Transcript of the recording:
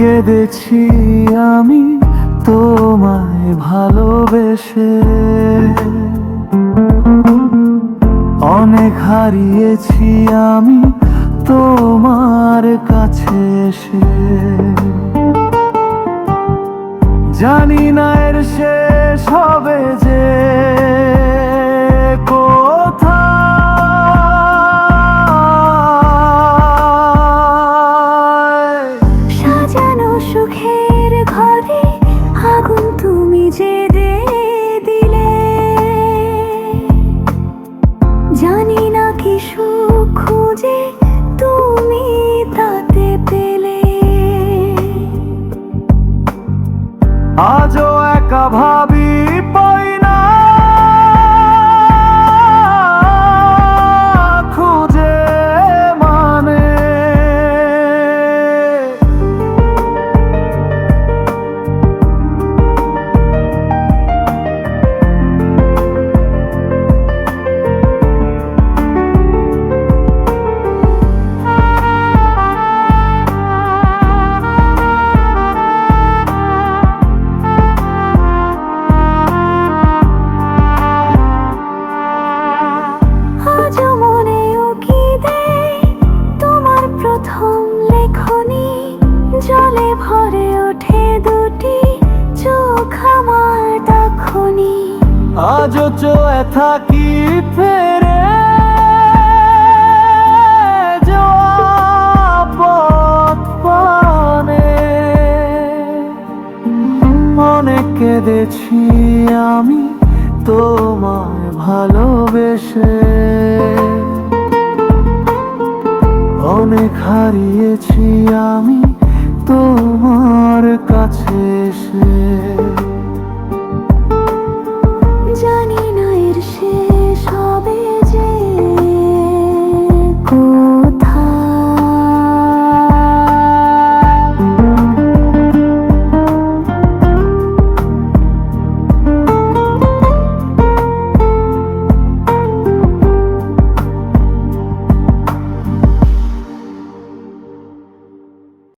কেঁদেছি আমি তোমায় ভালোবেসে, অনেক হারিয়েছি আমি তোমার কাছে এসে। জানি না এর শেষ হবে যে কোথায়। সাজানো সুখের ঘরে আগুন তুমি জেলে দিলে, জানি না কি সুখ খুঁজে তুমি তাতে পেলে। আজও একা ভাবি পাই না খুঁজে মানে। আজও মনেও কি দেয় তোমার প্রথম লেখনী, জলে ভরে ওঠে দুটি চোখ আমার তখনই। আজও চোয়ে থাকি ফেরে যাওয়া পথ পানে। অনেক কেঁদেছি আমি তোমায় ভালোবেসে, অনেক হারিয়েছি আমি তোমার কাছে